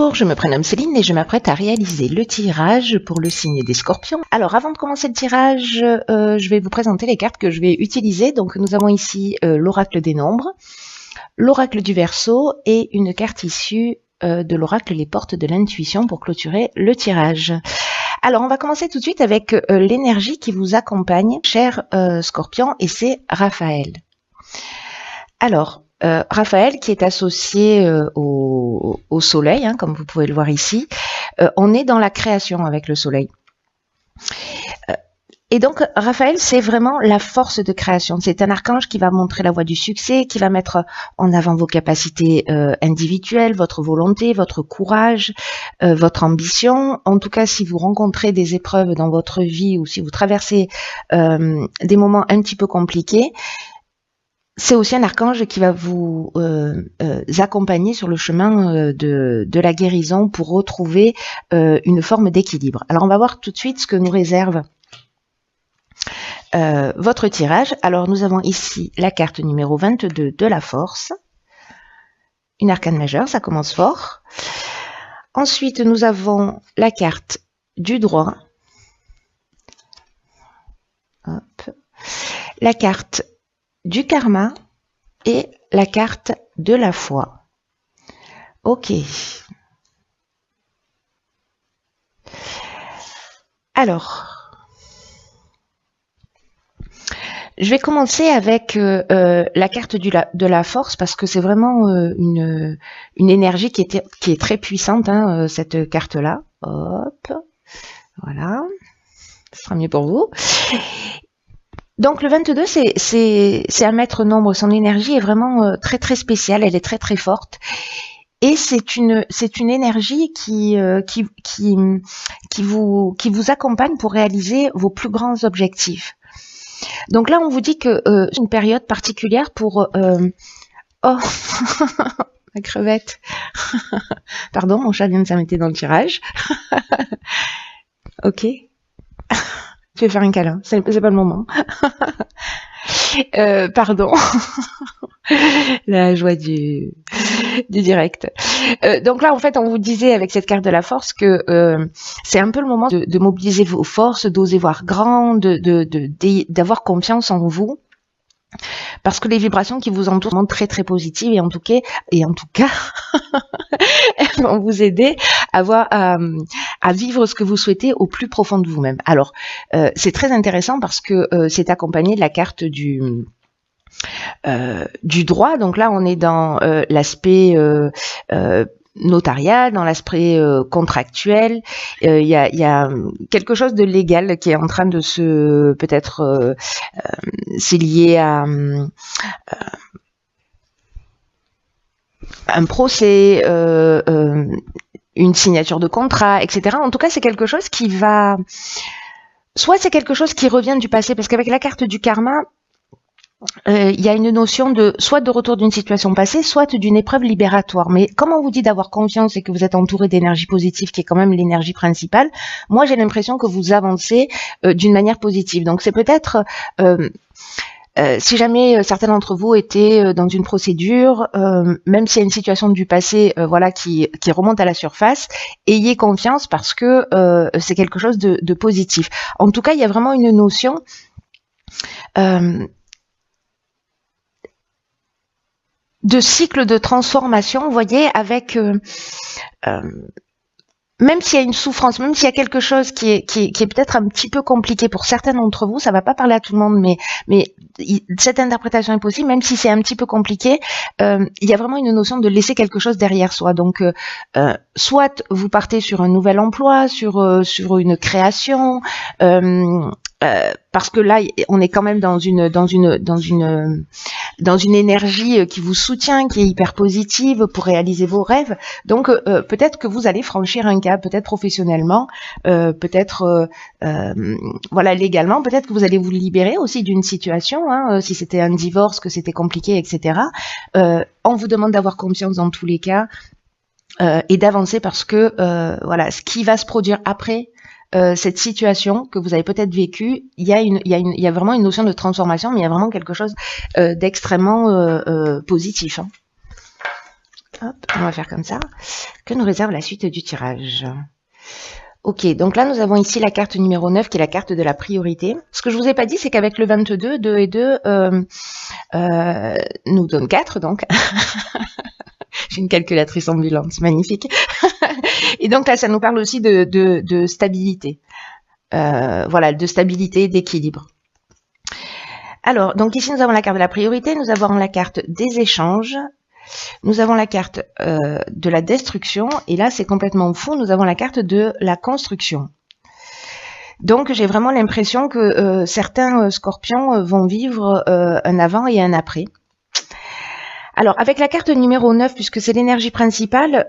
Bonjour, je me prénomme Céline et je m'apprête à réaliser le tirage pour le signe des Scorpions. Alors avant de commencer le tirage, je vais vous présenter les cartes que je vais utiliser. Donc nous avons ici l'oracle des nombres, l'oracle du Verseau et une carte issue de l'oracle les portes de l'intuition pour clôturer le tirage. Alors on va commencer tout de suite avec l'énergie qui vous accompagne, cher Scorpion, et c'est Raphaël. Alors, Raphaël qui est associé au soleil, hein, comme vous pouvez le voir ici, on est dans la création avec le soleil. Et donc Raphaël, c'est vraiment la force de création. C'est un archange qui va montrer la voie du succès, qui va mettre en avant vos capacités individuelles, votre volonté, votre courage, votre ambition. En tout cas, si vous rencontrez des épreuves dans votre vie ou si vous traversez des moments un petit peu compliqués, c'est aussi un archange qui va vous accompagner sur le chemin de la guérison pour retrouver une forme d'équilibre. Alors on va voir tout de suite ce que nous réserve votre tirage. Alors nous avons ici la carte numéro 22 de la force, une arcane majeure, ça commence fort. Ensuite nous avons la carte du droit, hop, la carte du karma et la carte de la foi. Ok. Alors, je vais commencer avec la carte de la force parce que c'est vraiment une énergie qui est très puissante, hein, cette carte-là. Hop, voilà, ce sera mieux pour vous. Donc le 22, c'est un maître nombre. Son énergie est vraiment très très spéciale. Elle est très très forte. Et c'est une énergie qui vous accompagne pour réaliser vos plus grands objectifs. Donc là, on vous dit que c'est une période particulière pour... Oh, ma crevette. Pardon, mon chat vient de s'arrêter dans le tirage. Ok. Je vais faire un câlin, c'est pas le moment. Pardon. La joie du direct. Donc là, en fait, on vous disait avec cette carte de la force que c'est un peu le moment de mobiliser vos forces, d'oser voir grand, d'avoir confiance en vous. Parce que les vibrations qui vous entourent sont très très positives et en tout cas elles vont vous aider à vivre ce que vous souhaitez au plus profond de vous-même. Alors, c'est très intéressant parce que c'est accompagné de la carte du droit. Donc là, on est dans l'aspect notarial, dans l'aspect contractuel. Il y a quelque chose de légal qui est en train de se peut-être c'est lié à un procès, une signature de contrat, etc. En tout cas, c'est quelque chose qui va... Soit c'est quelque chose qui revient du passé, parce qu'avec la carte du karma, il y a une notion soit de retour d'une situation passée, soit d'une épreuve libératoire. Mais comme on vous dit d'avoir confiance et que vous êtes entouré d'énergie positive, qui est quand même l'énergie principale, moi j'ai l'impression que vous avancez d'une manière positive. Donc c'est peut-être... si jamais certains d'entre vous étaient dans une procédure, même s'il y a une situation du passé voilà, qui remonte à la surface, ayez confiance parce que c'est quelque chose de positif. En tout cas, il y a vraiment une notion de cycle de transformation, vous voyez, avec... même s'il y a une souffrance, même s'il y a quelque chose qui est peut-être un petit peu compliqué pour certains d'entre vous, ça va pas parler à tout le monde, mais cette interprétation est possible, même si c'est un petit peu compliqué, il y a vraiment une notion de laisser quelque chose derrière soi. Donc, soit vous partez sur un nouvel emploi, sur une création, parce que là, on est quand même dans une énergie qui vous soutient, qui est hyper positive pour réaliser vos rêves. Donc, peut-être que vous allez franchir un cap, peut-être professionnellement, peut-être voilà, légalement, peut-être que vous allez vous libérer aussi d'une situation, hein, si c'était un divorce, que c'était compliqué, etc. On vous demande d'avoir confiance dans tous les cas et d'avancer parce que voilà, ce qui va se produire après cette situation que vous avez peut-être vécue, il y a vraiment une notion de transformation, mais il y a vraiment quelque chose d'extrêmement positif. Hein. Hop, on va faire comme ça. Que nous réserve la suite du tirage? Ok, donc là nous avons ici la carte numéro 9 qui est la carte de la priorité. Ce que je vous ai pas dit, c'est qu'avec le 22, 2 et 2 nous donne 4 donc. J'ai une calculatrice ambulante, c'est magnifique. Et donc là ça nous parle aussi de stabilité. Voilà, de stabilité, d'équilibre. Alors, donc ici nous avons la carte de la priorité, nous avons la carte des échanges, nous avons la carte de la destruction, et là c'est complètement fou, nous avons la carte de la construction. Donc j'ai vraiment l'impression que certains scorpions vont vivre un avant et un après. Alors avec la carte numéro 9, puisque c'est l'énergie principale,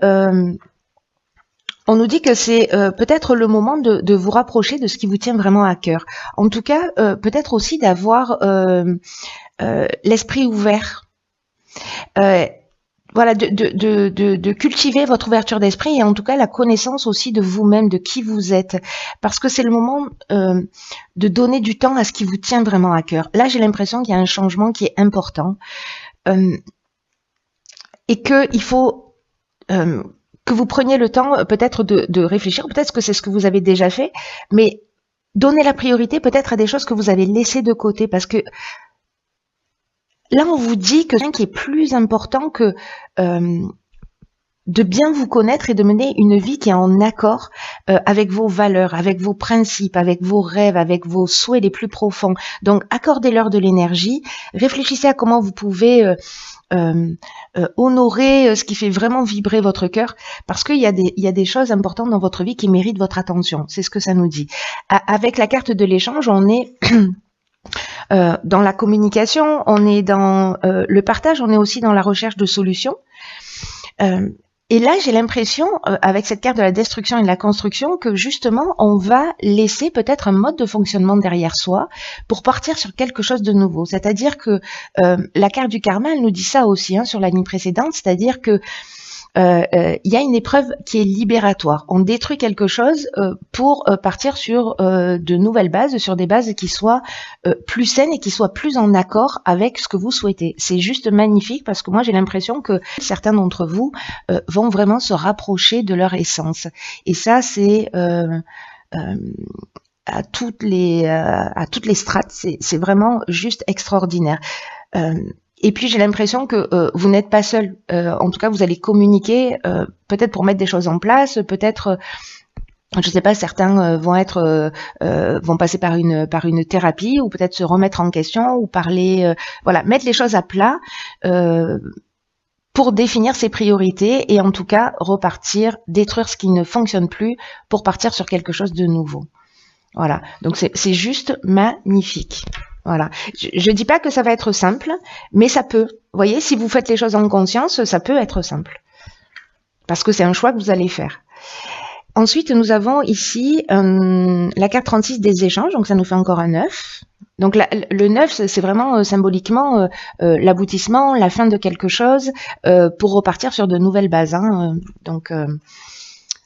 on nous dit que c'est peut-être le moment de vous rapprocher de ce qui vous tient vraiment à cœur. En tout cas, peut-être aussi d'avoir l'esprit ouvert. Voilà, de cultiver votre ouverture d'esprit et en tout cas la connaissance aussi de vous-même, de qui vous êtes. Parce que c'est le moment de donner du temps à ce qui vous tient vraiment à cœur. Là, j'ai l'impression qu'il y a un changement qui est important et qu'il faut que vous preniez le temps peut-être de réfléchir, peut-être que c'est ce que vous avez déjà fait, mais donnez la priorité peut-être à des choses que vous avez laissées de côté, parce que là, on vous dit que ce qui est plus important que de bien vous connaître et de mener une vie qui est en accord avec vos valeurs, avec vos principes, avec vos rêves, avec vos souhaits les plus profonds. Donc, accordez-leur de l'énergie, réfléchissez à comment vous pouvez honorer ce qui fait vraiment vibrer votre cœur, parce qu'il y a des choses importantes dans votre vie qui méritent votre attention. C'est ce que ça nous dit. Avec la carte de l'échange, on est dans la communication, on est dans le partage, on est aussi dans la recherche de solutions. Et là, j'ai l'impression, avec cette carte de la destruction et de la construction, que justement, on va laisser peut-être un mode de fonctionnement derrière soi pour partir sur quelque chose de nouveau. C'est-à-dire que la carte du karma, elle nous dit ça aussi sur la ligne précédente, c'est-à-dire que y a une épreuve qui est libératoire. On détruit quelque chose pour partir sur de nouvelles bases, sur des bases qui soient plus saines et qui soient plus en accord avec ce que vous souhaitez. C'est juste magnifique parce que moi j'ai l'impression que certains d'entre vous vont vraiment se rapprocher de leur essence. Et ça c'est à toutes les strates, c'est vraiment juste extraordinaire. Et puis j'ai l'impression que vous n'êtes pas seul. En tout cas, vous allez communiquer, peut-être pour mettre des choses en place, peut-être, je sais pas, certains vont passer par une thérapie, ou peut-être se remettre en question, ou parler, voilà, mettre les choses à plat pour définir ses priorités et en tout cas repartir, détruire ce qui ne fonctionne plus pour partir sur quelque chose de nouveau. Voilà, donc c'est juste magnifique. Voilà. Je dis pas que ça va être simple, mais ça peut. Vous voyez, si vous faites les choses en conscience, ça peut être simple. Parce que c'est un choix que vous allez faire. Ensuite, nous avons ici la carte 36 des échanges, donc ça nous fait encore un 9. Donc le 9, c'est vraiment symboliquement l'aboutissement, la fin de quelque chose, pour repartir sur de nouvelles bases. Donc,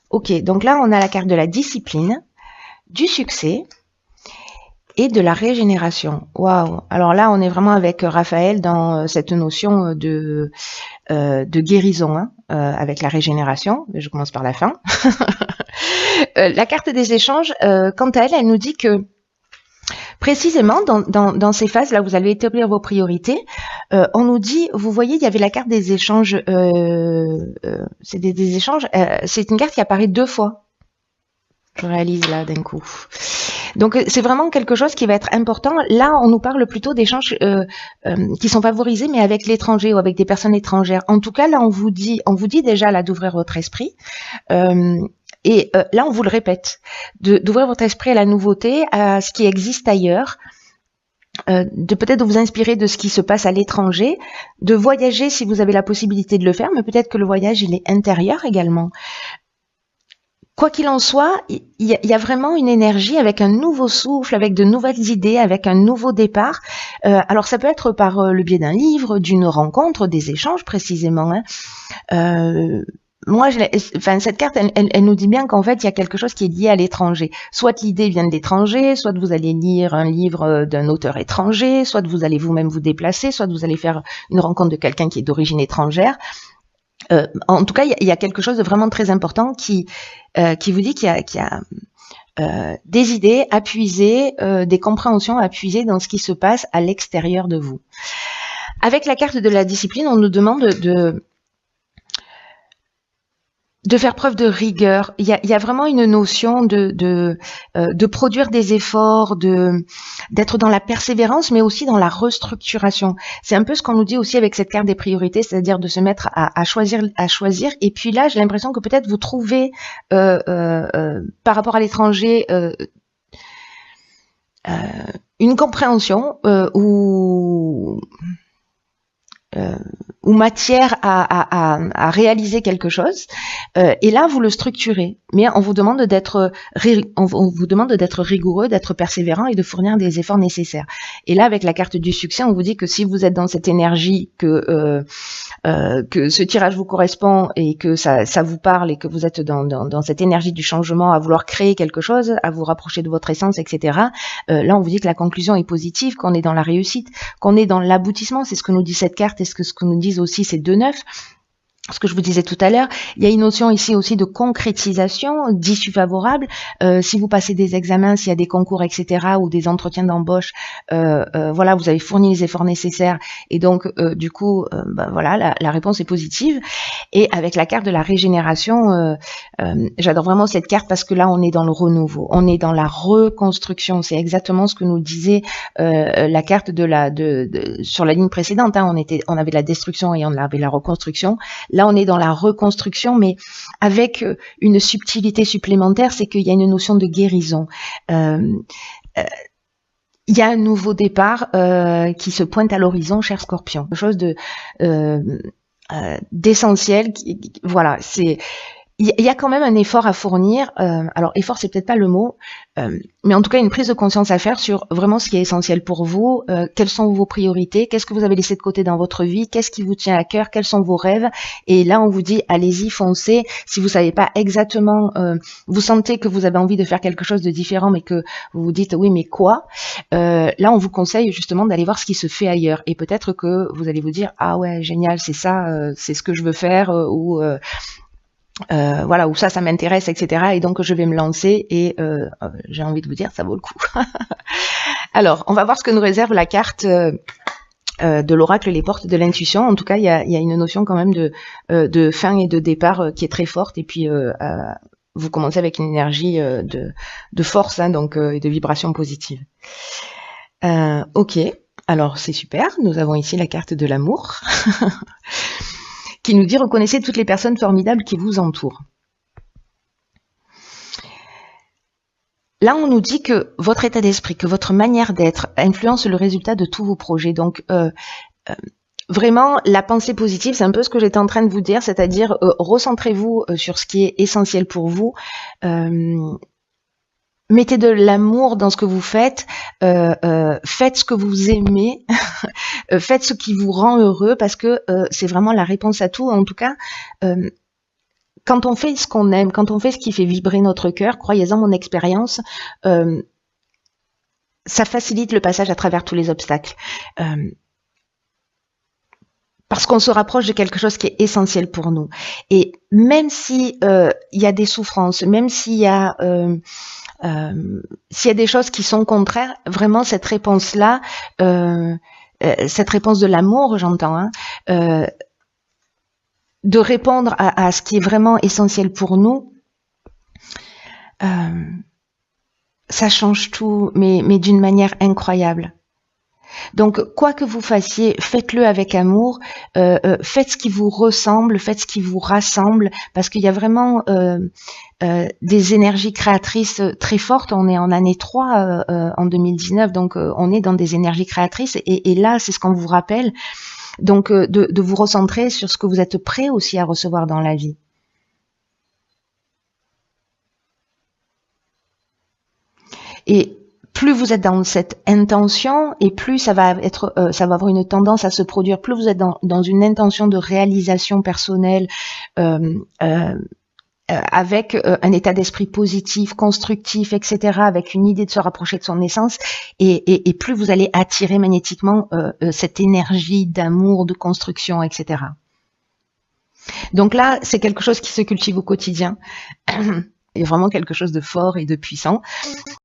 ok, donc là, on a la carte de la discipline, du succès, et de la régénération. Waouh! Alors là, on est vraiment avec Raphaël dans cette notion de guérison, avec la régénération. Je commence par la fin. La carte des échanges, quant à elle, elle nous dit que précisément dans ces phases, là, vous allez établir vos priorités. On nous dit, vous voyez, il y avait la carte des échanges. C'est des échanges. C'est une carte qui apparaît 2 fois. Je réalise là d'un coup. Donc c'est vraiment quelque chose qui va être important. Là, on nous parle plutôt d'échanges qui sont favorisés, mais avec l'étranger ou avec des personnes étrangères. En tout cas, là, on vous dit déjà là d'ouvrir votre esprit. Et là, on vous le répète, d'ouvrir votre esprit à la nouveauté, à ce qui existe ailleurs, de peut-être vous inspirer de ce qui se passe à l'étranger, de voyager si vous avez la possibilité de le faire, mais peut-être que le voyage, il est intérieur également. Quoi qu'il en soit, il y a vraiment une énergie avec un nouveau souffle, avec de nouvelles idées, avec un nouveau départ. Alors ça peut être par le biais d'un livre, d'une rencontre, des échanges précisément. Moi, cette carte, elle nous dit bien qu'en fait, il y a quelque chose qui est lié à l'étranger. Soit l'idée vient de l'étranger, soit vous allez lire un livre d'un auteur étranger, soit vous allez vous-même vous déplacer, soit vous allez faire une rencontre de quelqu'un qui est d'origine étrangère. En tout cas, il y a quelque chose de vraiment très important qui vous dit qu'il y a des idées à puiser, des compréhensions à puiser dans ce qui se passe à l'extérieur de vous. Avec la carte de la discipline, on nous demande de faire preuve de rigueur. Il y a vraiment une notion de produire des efforts, d'être dans la persévérance, mais aussi dans la restructuration. C'est un peu ce qu'on nous dit aussi avec cette carte des priorités, c'est-à-dire de se mettre à choisir. Et puis là, j'ai l'impression que peut-être vous trouvez par rapport à l'étranger une compréhension ou matière à réaliser quelque chose, et là vous le structurez, mais on vous demande d'être rigoureux, d'être persévérant et de fournir des efforts nécessaires. Et là, avec la carte du succès, on vous dit que si vous êtes dans cette énergie, que ce tirage vous correspond et que ça vous parle et que vous êtes dans cette énergie du changement, à vouloir créer quelque chose, à vous rapprocher de votre essence, etc. Là, on vous dit que la conclusion est positive, qu'on est dans la réussite, qu'on est dans l'aboutissement. C'est ce que nous dit cette carte et ce que nous disent aussi ces deux neufs. Ce que je vous disais tout à l'heure, il y a une notion ici aussi de concrétisation, d'issue favorable. Si vous passez des examens, s'il y a des concours, etc., ou des entretiens d'embauche, voilà, vous avez fourni les efforts nécessaires, et donc du coup, voilà, la réponse est positive. Et avec la carte de la régénération, j'adore vraiment cette carte parce que là, on est dans le renouveau, on est dans la reconstruction. C'est exactement ce que nous disait la carte sur la ligne précédente. Hein, on avait la destruction et on avait la reconstruction. Là, on est dans la reconstruction, mais avec une subtilité supplémentaire, c'est qu'il y a une notion de guérison. Il y a un nouveau départ qui se pointe à l'horizon, cher Scorpion. Quelque chose d'essentiel. Voilà, il y a quand même un effort à fournir. Alors, effort, c'est peut-être pas le mot, mais en tout cas, une prise de conscience à faire sur vraiment ce qui est essentiel pour vous. Quelles sont vos priorités? Qu'est-ce que vous avez laissé de côté dans votre vie? Qu'est-ce qui vous tient à cœur? Quels sont vos rêves? Et là, on vous dit, allez-y, foncez. Si vous savez pas exactement, vous sentez que vous avez envie de faire quelque chose de différent, mais que vous vous dites, oui, mais quoi? Là, on vous conseille justement d'aller voir ce qui se fait ailleurs. Et peut-être que vous allez vous dire, ah ouais, génial, c'est ça, c'est ce que je veux faire, voilà, où ça m'intéresse, etc. Et donc je vais me lancer et j'ai envie de vous dire, ça vaut le coup. Alors, on va voir ce que nous réserve la carte de l'oracle, les portes de l'intuition. En tout cas, il y a une notion quand même de fin et de départ qui est très forte. Et puis, vous commencez avec une énergie de force, hein, donc et de vibration positive. Ok, alors c'est super. Nous avons ici la carte de l'amour. Qui nous dit « Reconnaissez toutes les personnes formidables qui vous entourent ». Là, on nous dit que votre état d'esprit, que votre manière d'être influence le résultat de tous vos projets. Donc, vraiment, la pensée positive, c'est un peu ce que j'étais en train de vous dire, c'est-à-dire recentrez-vous sur ce qui est essentiel pour vous. Mettez de l'amour dans ce que vous faites, faites ce que vous aimez, faites ce qui vous rend heureux, parce que c'est vraiment la réponse à tout. En tout cas, quand on fait ce qu'on aime, quand on fait ce qui fait vibrer notre cœur, croyez-en, mon expérience, ça facilite le passage à travers tous les obstacles. Parce qu'on se rapproche de quelque chose qui est essentiel pour nous. Et même si y a des souffrances, même s'il y a des choses qui sont contraires, vraiment cette réponse-là, cette réponse de l'amour, j'entends, hein, de répondre à ce qui est vraiment essentiel pour nous, ça change tout, mais d'une manière incroyable. Donc, quoi que vous fassiez, faites-le avec amour, faites ce qui vous ressemble, faites ce qui vous rassemble, parce qu'il y a vraiment des énergies créatrices très fortes. On est en année 3 en 2019, donc on est dans des énergies créatrices, et là, c'est ce qu'on vous rappelle, donc de vous recentrer sur ce que vous êtes prêt aussi à recevoir dans la vie. Et plus vous êtes dans cette intention, et plus ça va avoir une tendance à se produire. Plus vous êtes dans une intention de réalisation personnelle, avec un état d'esprit positif, constructif, etc., avec une idée de se rapprocher de son essence, et plus vous allez attirer magnétiquement cette énergie d'amour, de construction, etc. Donc là, c'est quelque chose qui se cultive au quotidien. Il y a vraiment quelque chose de fort et de puissant.